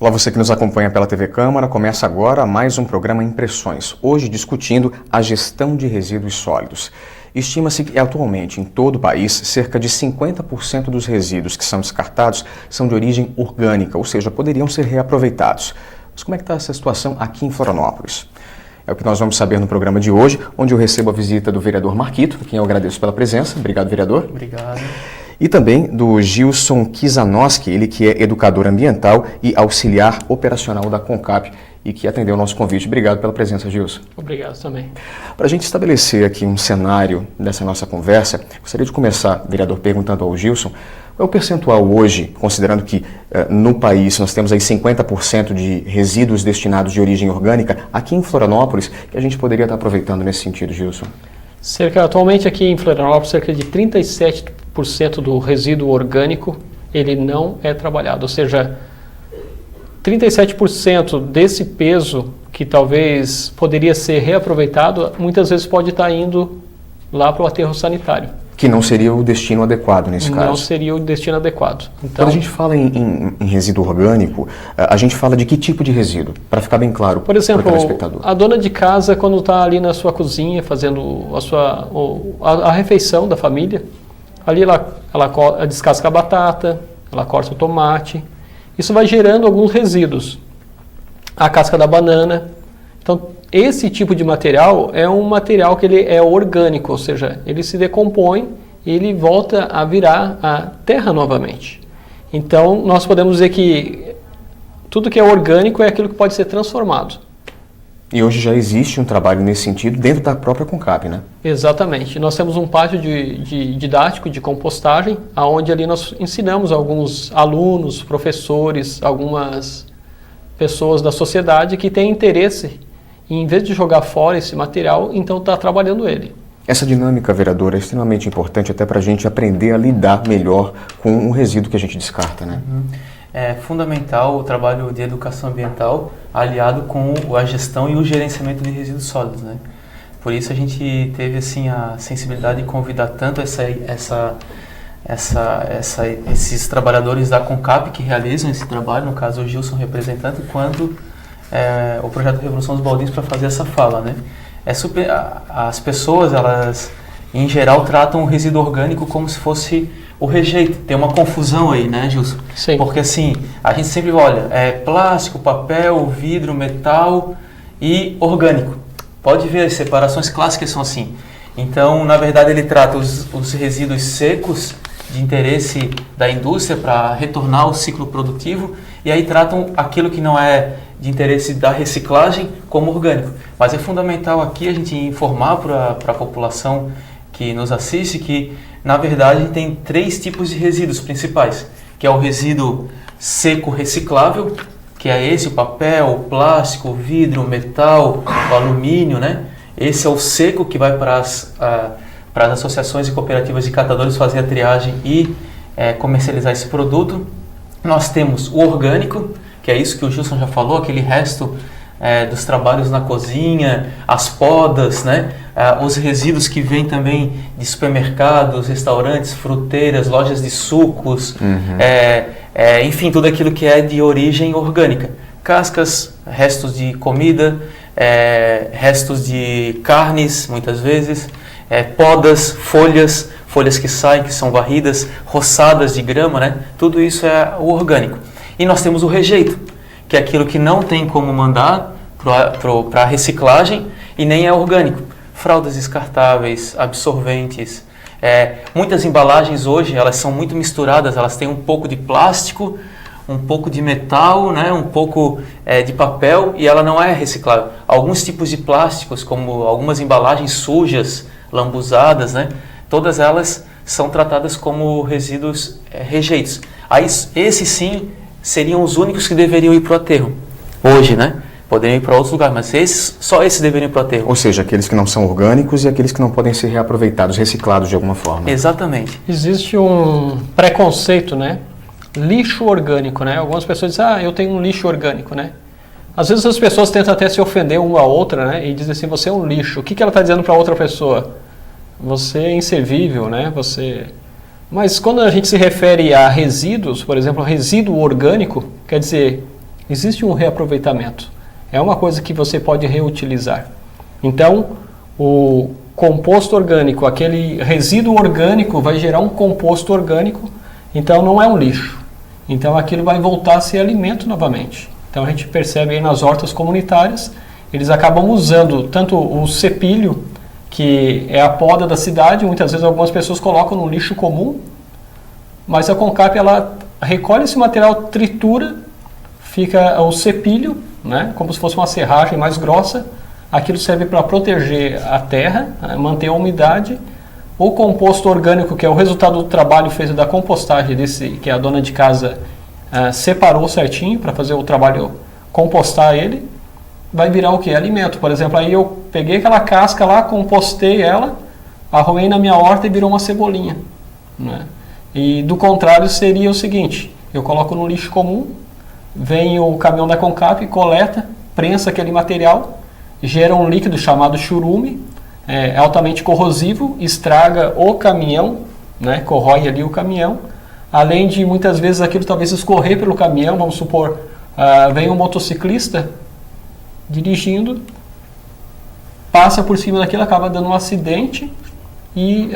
Olá, você que nos acompanha pela TV Câmara, começa agora mais um programa Impressões, hoje discutindo a gestão de resíduos sólidos. Estima-se que atualmente em todo o país, cerca de 50% dos resíduos que são descartados são de origem orgânica, ou seja, poderiam ser reaproveitados. Mas como é que está essa situação aqui em Florianópolis? É o que nós vamos saber no programa de hoje, onde eu recebo a visita do vereador Marquito, a quem eu agradeço pela presença. Obrigado, vereador. Obrigado. E também do Gilson Kizanoski, ele que é educador ambiental e auxiliar operacional da CONCAP e que atendeu o nosso convite. Obrigado pela presença, Gilson. Obrigado também. Para a gente estabelecer aqui um cenário dessa nossa conversa, gostaria de começar, vereador, perguntando ao Gilson, qual é o percentual hoje, considerando que no país nós temos aí 50% de resíduos destinados de origem orgânica, aqui em Florianópolis, que a gente poderia estar aproveitando nesse sentido, Gilson? Atualmente aqui em Florianópolis, cerca de 37% do resíduo orgânico, ele não é trabalhado. Ou seja, 37% desse peso que talvez poderia ser reaproveitado, muitas vezes pode estar indo lá para o aterro sanitário. Que não seria o destino adequado nesse caso. Não seria o destino adequado. Então, quando a gente fala em resíduo orgânico, a gente fala de que tipo de resíduo? Para ficar bem claro para o telespectador. A dona de casa, quando está ali na sua cozinha, fazendo a refeição da família, ali ela descasca a batata, ela corta o tomate. Isso vai gerando alguns resíduos. A casca da banana. Então, esse tipo de material é um material que ele é orgânico, ou seja, ele se decompõe e ele volta a virar a terra novamente. Então, nós podemos dizer que tudo que é orgânico é aquilo que pode ser transformado. E hoje já existe um trabalho nesse sentido dentro da própria CONCAP, né? Exatamente. Nós temos um pátio de didático de compostagem, onde ali nós ensinamos alguns alunos, professores, algumas pessoas da sociedade que têm interesse em vez de jogar fora esse material, então está trabalhando ele. Essa dinâmica, vereadora, é extremamente importante até para a gente aprender a lidar melhor com o resíduo que a gente descarta, né? É fundamental o trabalho de educação ambiental aliado com a gestão e o gerenciamento de resíduos sólidos, né? Por isso a gente teve assim a sensibilidade de convidar tanto esses trabalhadores da CONCAP que realizam esse trabalho, no caso o Gilson representante, quanto o projeto Revolução dos Baldinhos para fazer essa fala, né? As pessoas, elas em geral tratam o resíduo orgânico como se fosse o rejeito. Tem uma confusão aí, né, Gilson? Sim. Porque assim, a gente sempre olha, plástico, papel, vidro, metal e orgânico. Pode ver, as separações clássicas são assim. Então, na verdade, ele trata os resíduos secos de interesse da indústria para retornar ao ciclo produtivo e aí tratam aquilo que não é de interesse da reciclagem como orgânico. Mas é fundamental aqui a gente informar para a população que nos assiste que, na verdade, tem 3 tipos de resíduos principais, que é o resíduo seco reciclável, que é esse, o papel, o plástico, o vidro, o metal, o alumínio, né? Esse é o seco que vai para as associações e cooperativas de catadores fazer a triagem e comercializar esse produto. Nós temos o orgânico, que é isso que o Gilson já falou, aquele resto dos trabalhos na cozinha, as podas, né? Os resíduos que vêm também de supermercados, restaurantes, fruteiras, lojas de sucos, enfim, tudo aquilo que é de origem orgânica. Cascas, restos de comida, restos de carnes, muitas vezes, podas, folhas que saem, que são varridas, roçadas de grama, né? Tudo isso é o orgânico. E nós temos o rejeito, que é aquilo que não tem como mandar para a reciclagem e nem é orgânico. Fraldas descartáveis, absorventes. Muitas embalagens hoje, elas são muito misturadas, elas têm um pouco de plástico, um pouco de metal, né, um pouco de papel e ela não é reciclável. Alguns tipos de plásticos, como algumas embalagens sujas, lambuzadas, né, todas elas são tratadas como resíduos rejeitos. Aí, esses sim seriam os únicos que deveriam ir para o aterro hoje, né? Poderiam ir para outros lugares, mas só esses deveriam ir para o aterro. Ou seja, aqueles que não são orgânicos e aqueles que não podem ser reaproveitados, reciclados de alguma forma. Exatamente. Existe um preconceito, né? Lixo orgânico, né? Algumas pessoas dizem, eu tenho um lixo orgânico, né? Às vezes as pessoas tentam até se ofender uma a outra, né? E dizem assim, você é um lixo. O que ela está dizendo para outra pessoa? Você é inservível, né? Mas quando a gente se refere a resíduos, por exemplo, resíduo orgânico, quer dizer, existe um reaproveitamento. É uma coisa que você pode reutilizar. Então, o composto orgânico, aquele resíduo orgânico vai gerar um composto orgânico, então não é um lixo. Então aquilo vai voltar a ser alimento novamente. Então a gente percebe aí nas hortas comunitárias, eles acabam usando tanto o cepilho, que é a poda da cidade, muitas vezes algumas pessoas colocam no lixo comum, mas a Concap ela recolhe esse material, tritura, fica o cepilho, né, como se fosse uma serragem mais grossa. Aquilo serve para proteger a terra, manter a umidade. O composto orgânico, que é o resultado do trabalho feito da compostagem, que a dona de casa separou certinho para fazer o trabalho, compostar ele, vai virar o que? Alimento. Por exemplo, aí eu peguei aquela casca lá, compostei ela, arrumei na minha horta e virou uma cebolinha, né? E do contrário seria o seguinte, eu coloco no lixo comum, vem o caminhão da Concap, coleta, prensa aquele material, gera um líquido chamado churume, é altamente corrosivo, estraga o caminhão, né, corrói ali o caminhão, além de muitas vezes aquilo talvez escorrer pelo caminhão, vamos supor, vem um motociclista dirigindo, passa por cima daquilo, acaba dando um acidente e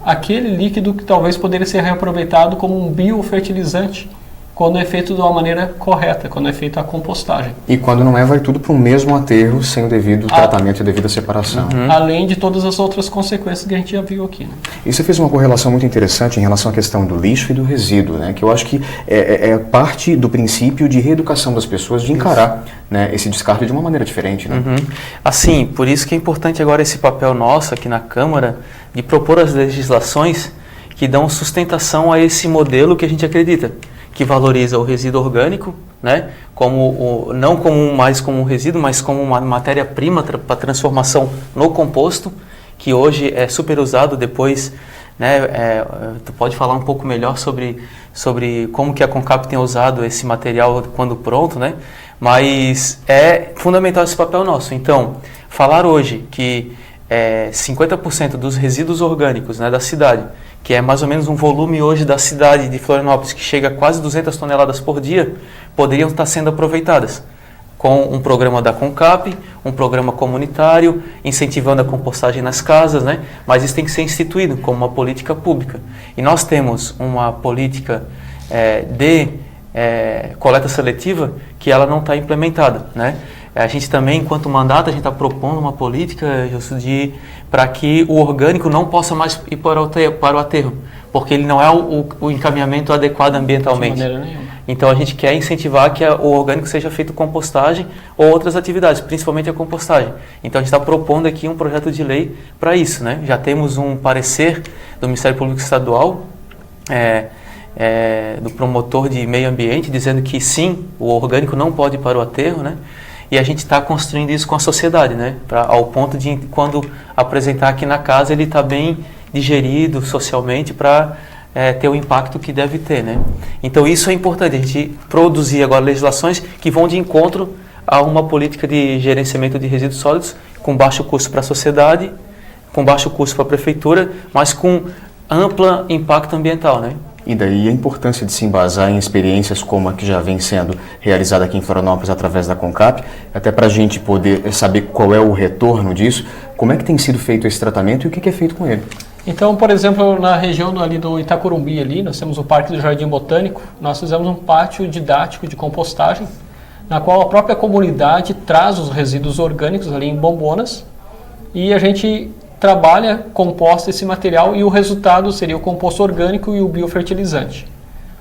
aquele líquido que talvez poderia ser reaproveitado como um biofertilizante, quando é feito de uma maneira correta, quando é feita a compostagem. E quando não é, vai tudo para o mesmo aterro, sem o devido tratamento e a devida separação. Além de todas as outras consequências que a gente já viu aqui, né? E você fez uma correlação muito interessante em relação à questão do lixo e do resíduo, né? Que eu acho que é parte do princípio de reeducação das pessoas de encarar, né, esse descarte de uma maneira diferente, né? Assim, por isso que é importante agora esse papel nosso aqui na Câmara de propor as legislações que dão sustentação a esse modelo que a gente acredita, que valoriza o resíduo orgânico, né, não mais como um resíduo, mas como uma matéria-prima para transformação no composto, que hoje é super usado depois, né, tu pode falar um pouco melhor sobre como que a Concap tem usado esse material quando pronto, né, mas é fundamental esse papel nosso. Então, falar hoje que 50% dos resíduos orgânicos, né, da cidade, que é mais ou menos um volume hoje da cidade de Florianópolis, que chega a quase 200 toneladas por dia, poderiam estar sendo aproveitadas com um programa da Concap, um programa comunitário, incentivando a compostagem nas casas, né? Mas isso tem que ser instituído como uma política pública. E nós temos uma política de coleta seletiva que ela não está implementada, né? A gente também, enquanto mandato, a gente está propondo uma política para que o orgânico não possa mais ir para o aterro, porque ele não é o encaminhamento adequado ambientalmente. De maneira nenhuma. Então a gente quer incentivar que o orgânico seja feito compostagem ou outras atividades, principalmente a compostagem. Então a gente está propondo aqui um projeto de lei para isso, né? Já temos um parecer do Ministério Público Estadual, do promotor de meio ambiente, dizendo que sim, o orgânico não pode ir para o aterro, né? E a gente está construindo isso com a sociedade, né? Ao ponto de, quando apresentar aqui na casa, ele está bem digerido socialmente para ter o impacto que deve ter, né? Então isso é importante, a gente produzir agora legislações que vão de encontro a uma política de gerenciamento de resíduos sólidos com baixo custo para a sociedade, com baixo custo para a prefeitura, mas com amplo impacto ambiental, né? E daí a importância de se embasar em experiências como a que já vem sendo realizada aqui em Florianópolis através da Concap, até para a gente poder saber qual é o retorno disso, como é que tem sido feito esse tratamento e o que é feito com ele. Então, por exemplo, na região ali do Itacurumbi, ali, nós temos o Parque do Jardim Botânico, nós fizemos um pátio didático de compostagem, na qual a própria comunidade traz os resíduos orgânicos ali em bombonas e a gente trabalha, composta esse material e o resultado seria o composto orgânico e o biofertilizante.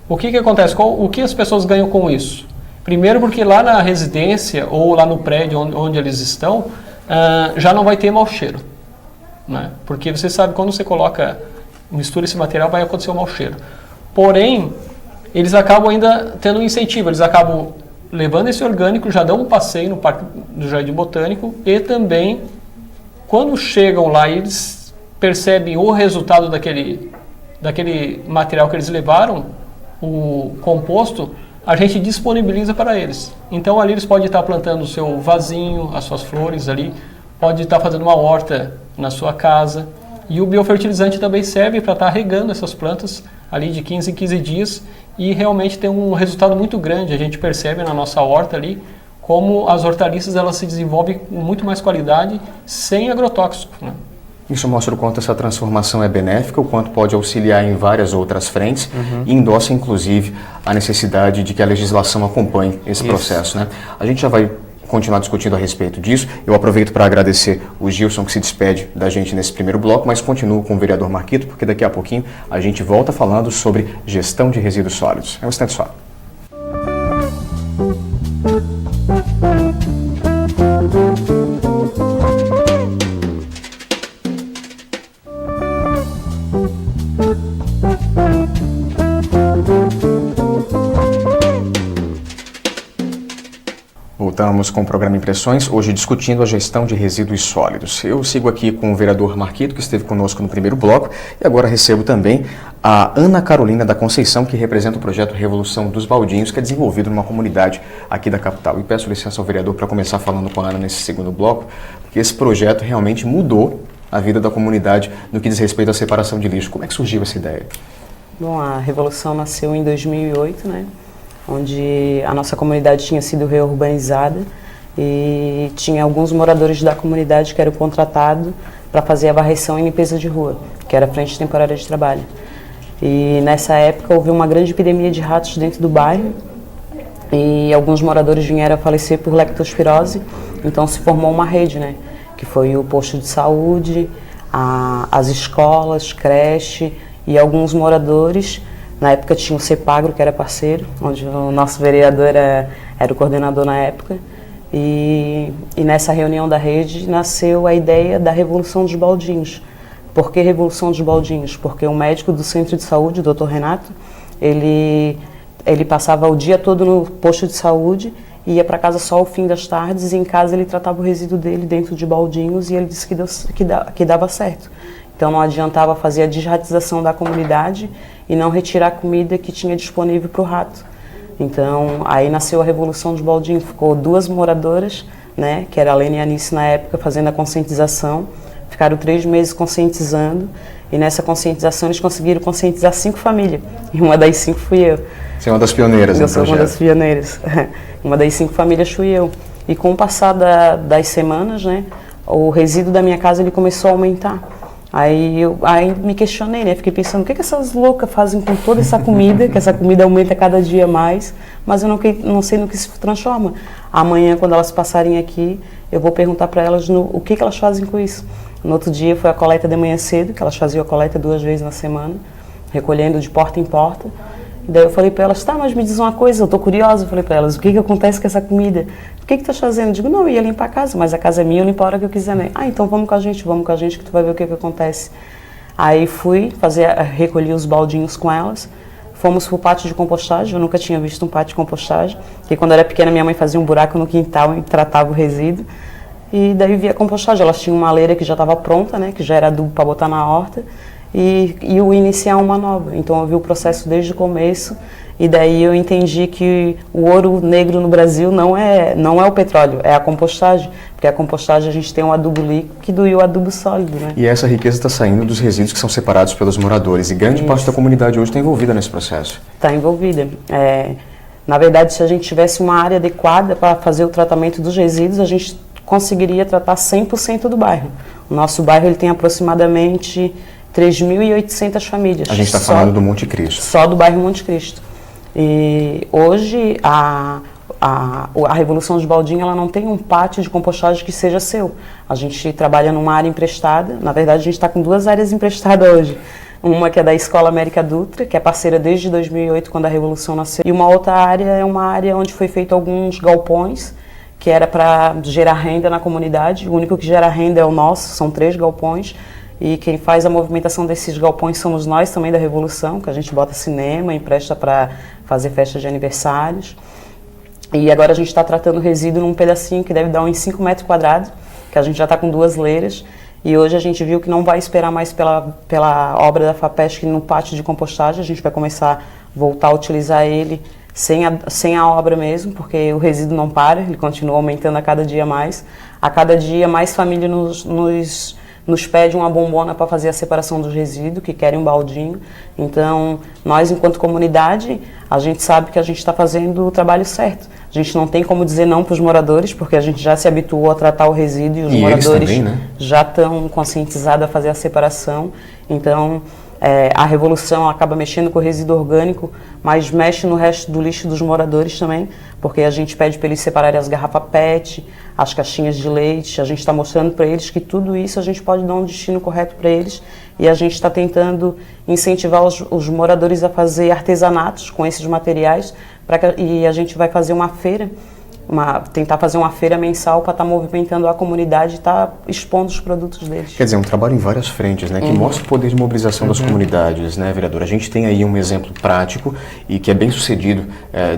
O que acontece? O que as pessoas ganham com isso? Primeiro porque lá na residência ou lá no prédio onde eles estão, já não vai ter mau cheiro, né? Porque você sabe, quando você mistura esse material, vai acontecer um mau cheiro. Porém, eles acabam ainda tendo um incentivo, eles acabam levando esse orgânico, já dão um passeio no Parque do Jardim Botânico e também, quando chegam lá, eles percebem o resultado daquele material que eles levaram, o composto, a gente disponibiliza para eles. Então ali eles podem estar plantando o seu vasinho, as suas flores ali, pode estar fazendo uma horta na sua casa. E o biofertilizante também serve para estar regando essas plantas ali de 15 em 15 dias, e realmente tem um resultado muito grande. A gente percebe na nossa horta ali como as hortaliças elas se desenvolvem com muito mais qualidade sem agrotóxico, né? Isso mostra o quanto essa transformação é benéfica, o quanto pode auxiliar em várias outras frentes e endossa, inclusive, a necessidade de que a legislação acompanhe esse processo, né? A gente já vai continuar discutindo a respeito disso. Eu aproveito para agradecer o Gilson, que se despede da gente nesse primeiro bloco, mas continuo com o vereador Marquito, porque daqui a pouquinho a gente volta falando sobre gestão de resíduos sólidos. É um instante só. Voltamos com o programa Impressões, hoje discutindo a gestão de resíduos sólidos. Eu sigo aqui com o vereador Marquito, que esteve conosco no primeiro bloco, e agora recebo também a Ana Carolina da Conceição, que representa o projeto Revolução dos Baldinhos, que é desenvolvido numa comunidade aqui da capital. E peço licença ao vereador para começar falando com a Ana nesse segundo bloco, porque esse projeto realmente mudou a vida da comunidade no que diz respeito à separação de lixo. Como é que surgiu essa ideia? Bom, a Revolução nasceu em 2008, né? Onde a nossa comunidade tinha sido reurbanizada e tinha alguns moradores da comunidade que eram contratados para fazer a varrição e limpeza de rua, que era a frente temporária de trabalho. E nessa época houve uma grande epidemia de ratos dentro do bairro e alguns moradores vieram a falecer por leptospirose, então se formou uma rede, né? Que foi o posto de saúde, as escolas, creche e alguns moradores. Na época tinha o CEPAGRO, que era parceiro, onde o nosso vereador era o coordenador na época. E nessa reunião da rede nasceu a ideia da Revolução dos Baldinhos. Por que Revolução dos Baldinhos? Porque o médico do centro de saúde, o Dr. Renato, ele passava o dia todo no posto de saúde, ia para casa só ao fim das tardes e em casa ele tratava o resíduo dele dentro de baldinhos e ele disse que dava certo. Então não adiantava fazer a desratização da comunidade e não retirar a comida que tinha disponível para o rato. Então aí nasceu a Revolução dos Baldinhos. Ficou 2 moradoras, né, que era a Lene e a Anice na época, fazendo a conscientização. Ficaram 3 meses conscientizando e nessa conscientização eles conseguiram conscientizar 5 famílias. E uma das 5 fui eu. Você é uma das pioneiras no projeto. Eu sou uma das pioneiras. Uma das 5 famílias fui eu. E com o passar das semanas, né, o resíduo da minha casa ele começou a aumentar. Aí me questionei, né? Fiquei pensando, o que essas loucas fazem com toda essa comida, que essa comida aumenta cada dia mais, mas eu não sei no que se transforma. Amanhã, quando elas passarem aqui, eu vou perguntar para elas o que elas fazem com isso. No outro dia foi a coleta de manhã cedo, que elas faziam a coleta 2 vezes na semana, recolhendo de porta em porta. E daí eu falei para elas, tá, mas me diz uma coisa, eu tô curiosa. Eu falei para elas, o que acontece com essa comida? O que tu tá fazendo? Eu digo, não, eu ia limpar a casa, mas a casa é minha, eu limpo a hora que eu quiser, né? Ah, então vamos com a gente que tu vai ver o que acontece. Aí fui recolhi os baldinhos com elas, fomos pro pátio de compostagem, eu nunca tinha visto um pátio de compostagem, porque quando eu era pequena minha mãe fazia um buraco no quintal e tratava o resíduo. E daí via a compostagem, elas tinham uma leira que já estava pronta, né, que já era adubo para botar na horta, e eu iniciar uma nova. Então eu vi o processo desde o começo e daí eu entendi que o ouro negro no Brasil não é o petróleo, é a compostagem, porque a compostagem a gente tem um adubo líquido e o adubo sólido, né? E essa riqueza está saindo dos resíduos que são separados pelos moradores e grande parte da comunidade hoje está envolvida nesse processo. Está envolvida. Na verdade, se a gente tivesse uma área adequada para fazer o tratamento dos resíduos, a gente conseguiria tratar 100% do bairro. O nosso bairro ele tem aproximadamente 3.800 famílias. A gente está falando do Monte Cristo. Só do bairro Monte Cristo. E hoje a Revolução dos Baldinhos ela não tem um pátio de compostagem que seja seu. A gente trabalha numa área emprestada. Na verdade, a gente está com 2 áreas emprestadas hoje. Uma que é da Escola América Dutra, que é parceira desde 2008, quando a Revolução nasceu. E uma outra área é uma área onde foi feito alguns galpões, que era para gerar renda na comunidade. O único que gera renda é o nosso, são 3 galpões. E quem faz a movimentação desses galpões somos nós também da Revolução, que a gente bota cinema, empresta para fazer festas de aniversários. E agora a gente está tratando o resíduo num pedacinho que deve dar uns 5 metros quadrados, que a gente já está com 2 leiras. E hoje a gente viu que não vai esperar mais pela obra da FAPESC no pátio de compostagem, a gente vai começar a voltar a utilizar ele sem a obra mesmo, porque o resíduo não para, ele continua aumentando a cada dia mais. A cada dia mais famílias nos pede uma bombona para fazer a separação dos resíduos, que querem um baldinho. Então, nós, enquanto comunidade, a gente sabe que a gente está fazendo o trabalho certo. A gente não tem como dizer não para os moradores, porque a gente já se habituou a tratar o resíduo e os moradores também, né? já estão conscientizados a fazer a separação. Então, a Revolução acaba mexendo com o resíduo orgânico, mas mexe no resto do lixo dos moradores também, porque a gente pede para eles separarem as garrafas PET, as caixinhas de leite, a gente está mostrando para eles que tudo isso a gente pode dar um destino correto para eles, e a gente está tentando incentivar os moradores a fazer artesanatos com esses materiais, e a gente vai fazer uma feira, tentar fazer uma feira mensal para estar movimentando a comunidade e estar expondo os produtos deles. Quer dizer, um trabalho em várias frentes, né, que mostra o poder de mobilização das comunidades, né, vereadora? A gente tem aí um exemplo prático e que é bem sucedido,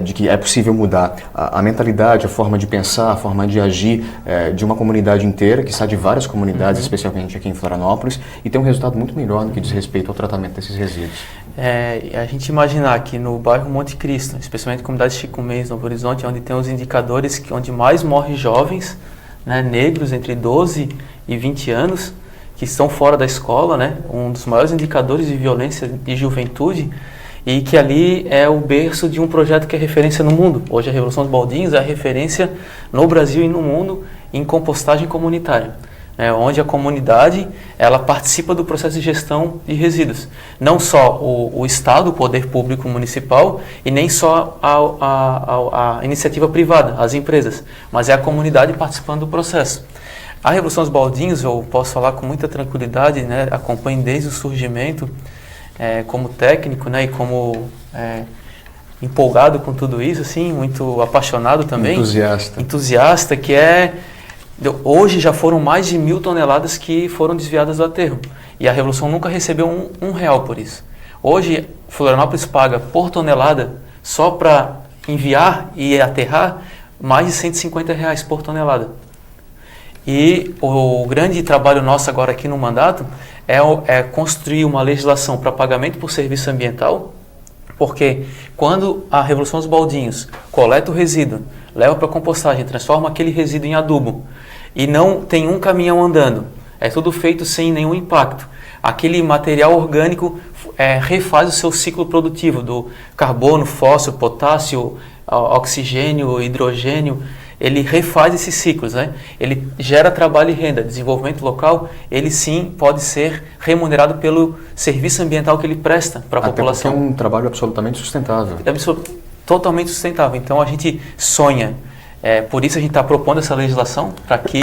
de que é possível mudar a mentalidade, a forma de pensar, a forma de agir de uma comunidade inteira, que está de várias comunidades, especialmente aqui em Florianópolis, e tem um resultado muito melhor no que diz respeito ao tratamento desses resíduos. A gente imaginar que no bairro Monte Cristo, especialmente comunidade Chico Mendes, Novo Horizonte, onde tem os indicadores onde mais morrem jovens, né, negros entre 12 e 20 anos, que estão fora da escola, né, um dos maiores indicadores de violência de juventude, e que ali é o berço de um projeto que é referência no mundo. Hoje a Revolução dos Baldinhos é a referência no Brasil e no mundo em compostagem comunitária, onde a comunidade ela participa do processo de gestão de resíduos. Não só o Estado, o poder público municipal, e nem só a iniciativa privada, as empresas, mas é a comunidade participando do processo. A Revolução dos Baldinhos, eu posso falar com muita tranquilidade, né, acompanho desde o surgimento como técnico, né, e como empolgado com tudo isso, assim, muito apaixonado também. Entusiasta, que hoje já foram mais de 1.000 toneladas que foram desviadas do aterro. E a Revolução nunca recebeu um real por isso. Hoje, Florianópolis paga por tonelada, só para enviar e aterrar, mais de R$150 por tonelada. E o grande trabalho nosso agora aqui no mandato é construir uma legislação para pagamento por serviço ambiental, porque quando a Revolução dos Baldinhos coleta o resíduo, leva para a compostagem, transforma aquele resíduo em adubo, e não tem um caminhão andando, é tudo feito sem nenhum impacto. Aquele material orgânico refaz o seu ciclo produtivo do carbono, fósforo, potássio, oxigênio, hidrogênio. Ele refaz esses ciclos, né? Ele gera trabalho e renda. Desenvolvimento local, ele sim pode ser remunerado pelo serviço ambiental que ele presta para a população. Porque é um trabalho absolutamente sustentável. Totalmente sustentável. Então a gente sonha. Por isso a gente está propondo essa legislação, para que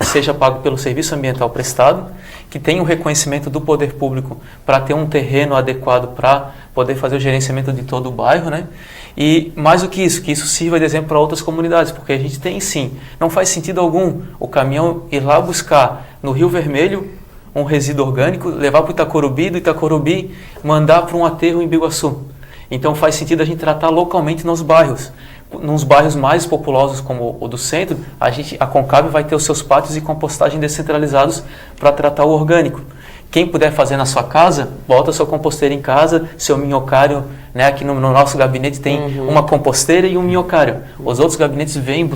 seja pago pelo serviço ambiental prestado, que tenha um reconhecimento do poder público para ter um terreno adequado para poder fazer o gerenciamento de todo o bairro, né? E mais do que isso sirva de exemplo para outras comunidades, porque a gente tem sim, não faz sentido algum o caminhão ir lá buscar no Rio Vermelho um resíduo orgânico, levar para o Itacorubi, do Itacorubi mandar para um aterro em Biguaçu. Então faz sentido a gente tratar localmente nos bairros. Nos bairros mais populosos como o do centro, a Concab vai ter os seus pátios de compostagem descentralizados para tratar o orgânico. Quem puder fazer na sua casa, bota sua composteira em casa, seu minhocário, né? Aqui no nosso gabinete tem uma composteira e um minhocário. Os outros gabinetes vêm,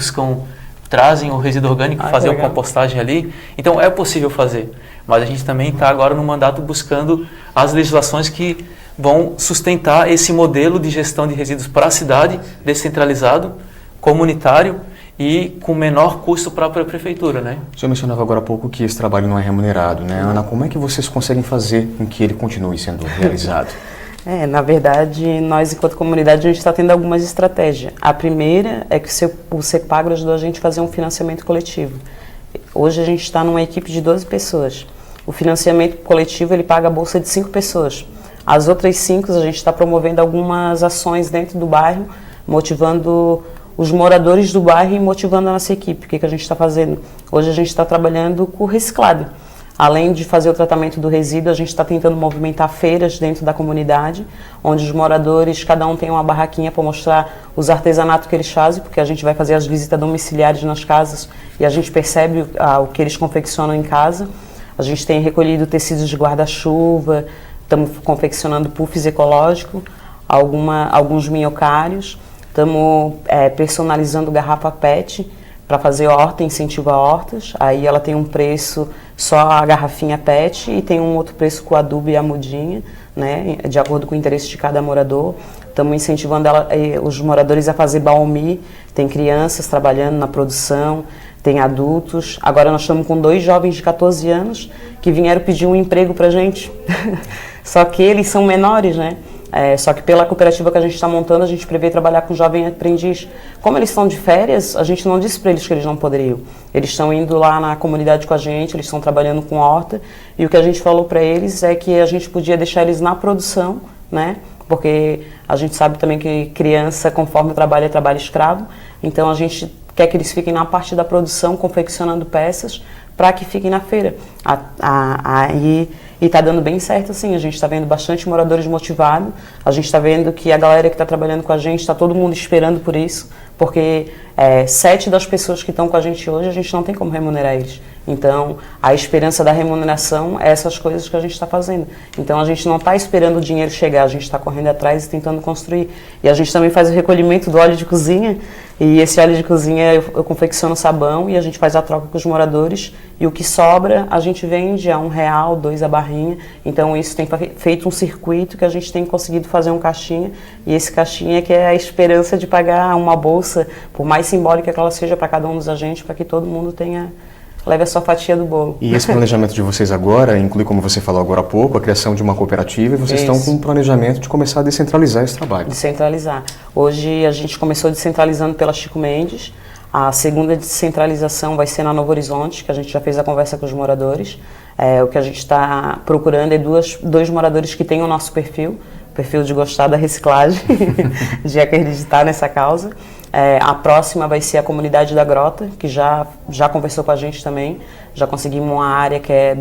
trazem o resíduo orgânico, fazer a compostagem ali. Então é possível fazer, mas a gente também está agora no mandato buscando as legislações que vão sustentar esse modelo de gestão de resíduos para a cidade, descentralizado, comunitário e com menor custo para a prefeitura, né? O senhor mencionava agora há pouco que esse trabalho não é remunerado, né? Ana, como é que vocês conseguem fazer com que ele continue sendo realizado? Na verdade, nós enquanto comunidade a gente está tendo algumas estratégias. A primeira é que o CEPAGRO ajudou a gente a fazer um financiamento coletivo. Hoje a gente está numa equipe de 12 pessoas. O financiamento coletivo ele paga a bolsa de 5 pessoas. As outras 5 a gente está promovendo algumas ações dentro do bairro, motivando os moradores do bairro e motivando a nossa equipe. O que a gente está fazendo? Hoje a gente está trabalhando com reciclado. Além de fazer o tratamento do resíduo, a gente está tentando movimentar feiras dentro da comunidade, onde os moradores, cada um tem uma barraquinha para mostrar os artesanatos que eles fazem, porque a gente vai fazer as visitas domiciliares nas casas e a gente percebe o que eles confeccionam em casa. A gente tem recolhido tecidos de guarda-chuva, estamos confeccionando puffs ecológicos, alguns minhocários, estamos personalizando garrafa PET para fazer horta, incentiva hortas. Aí ela tem um preço só a garrafinha PET e tem um outro preço com o adubo e a mudinha, né, de acordo com o interesse de cada morador. Estamos incentivando os moradores a fazer baumi, tem crianças trabalhando na produção, tem adultos. Agora nós estamos com 2 jovens de 14 anos que vieram pedir um emprego para a gente, só que eles são menores, né? Só que pela cooperativa que a gente está montando, a gente prevê trabalhar com jovem aprendiz. Como eles estão de férias, a gente não disse para eles que eles não poderiam. Eles estão indo lá na comunidade com a gente, eles estão trabalhando com horta, e o que a gente falou para eles é que a gente podia deixar eles na produção, né? Porque a gente sabe também que criança, conforme trabalha, é trabalho escravo. Então a gente quer que eles fiquem na parte da produção, confeccionando peças, para que fiquem na feira. E está dando bem certo, assim, a gente está vendo bastante moradores motivados, a gente está vendo que a galera que está trabalhando com a gente, está todo mundo esperando por isso, porque 7 das pessoas que estão com a gente hoje, a gente não tem como remunerar eles. Então, a esperança da remuneração é essas coisas que a gente está fazendo. Então, a gente não está esperando o dinheiro chegar, a gente está correndo atrás e tentando construir. E a gente também faz o recolhimento do óleo de cozinha, e esse óleo de cozinha eu confecciono sabão e a gente faz a troca com os moradores, e o que sobra a gente vende a R$1, 2 a barrinha. Então, isso tem feito um circuito que a gente tem conseguido fazer um caixinha, e esse caixinha que é a esperança de pagar uma bolsa, por mais simbólica que ela seja para cada um dos agentes, para que todo mundo leve a sua fatia do bolo. E esse planejamento de vocês agora inclui, como você falou agora há pouco, a criação de uma cooperativa, e vocês estão com um planejamento de começar a descentralizar esse trabalho. Descentralizar. Hoje a gente começou descentralizando pela Chico Mendes. A segunda descentralização vai ser na Novo Horizonte, que a gente já fez a conversa com os moradores. O que a gente está procurando é dois moradores que tenham o nosso perfil de gostar da reciclagem, de acreditar nessa causa. A próxima vai ser a comunidade da Grota, que já conversou com a gente também. Já conseguimos uma área que é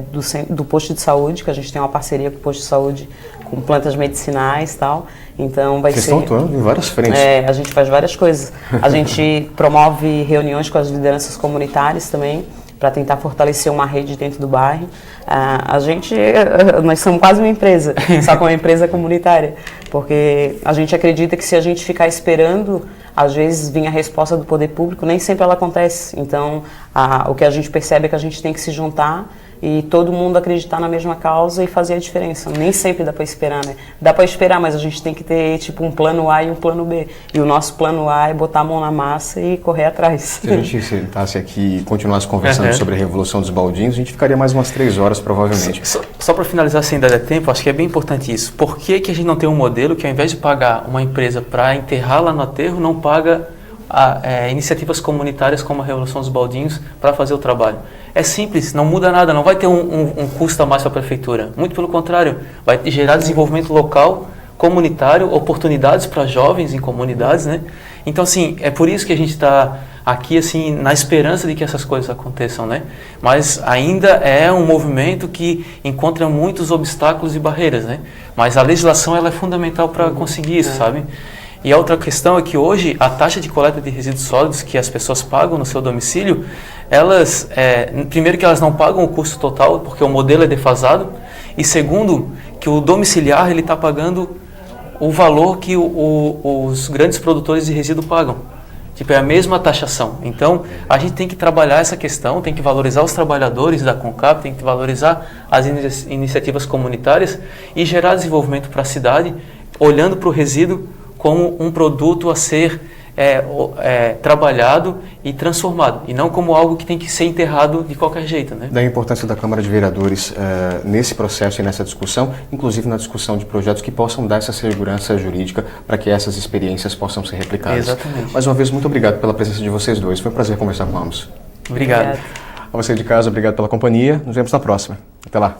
do posto de saúde, que a gente tem uma parceria com o posto de saúde, com plantas medicinais e tal. Então vai ser... Vocês estão atuando em várias frentes. A gente faz várias coisas. A gente promove reuniões com as lideranças comunitárias também, para tentar fortalecer uma rede dentro do bairro. Nós somos quase uma empresa, só que uma empresa comunitária, porque a gente acredita que se a gente ficar esperando, às vezes vir a resposta do poder público, nem sempre ela acontece. Então, o que a gente percebe é que a gente tem que se juntar e todo mundo acreditar na mesma causa e fazer a diferença. Nem sempre dá para esperar, né? Dá para esperar, mas a gente tem que ter tipo um plano A e um plano B. E o nosso plano A é botar a mão na massa e correr atrás. Se a gente sentasse aqui e continuasse conversando sobre a Revolução dos Baldinhos, a gente ficaria mais umas 3 horas, provavelmente. Só para finalizar, se ainda der tempo, acho que é bem importante isso. Por que a gente não tem um modelo que, ao invés de pagar uma empresa para enterrar lá no aterro, não paga iniciativas comunitárias como a Revolução dos Baldinhos para fazer o trabalho? É simples, não muda nada, não vai ter um custo a mais para a prefeitura. Muito pelo contrário, vai gerar desenvolvimento local, comunitário, oportunidades para jovens em comunidades, né? Então, assim, é por isso que a gente está aqui, assim, na esperança de que essas coisas aconteçam, né? Mas ainda é um movimento que encontra muitos obstáculos e barreiras, né? Mas a legislação, ela é fundamental para conseguir isso, sabe? E a outra questão é que hoje a taxa de coleta de resíduos sólidos que as pessoas pagam no seu domicílio, elas, primeiro que elas não pagam o custo total, porque o modelo é defasado, e segundo, que o domiciliar ele está pagando o valor que os grandes produtores de resíduo pagam. Tipo, é a mesma taxação. Então, a gente tem que trabalhar essa questão, tem que valorizar os trabalhadores da CONCAP, tem que valorizar as iniciativas comunitárias e gerar desenvolvimento para a cidade, olhando para o resíduo como um produto a ser trabalhado e transformado, e não como algo que tem que ser enterrado de qualquer jeito, né? Da importância da Câmara de Vereadores nesse processo e nessa discussão, inclusive na discussão de projetos que possam dar essa segurança jurídica para que essas experiências possam ser replicadas. Exatamente. Mais uma vez, muito obrigado pela presença de vocês dois. Foi um prazer conversar com ambos. Obrigado. A você de casa, obrigado pela companhia. Nos vemos na próxima. Até lá.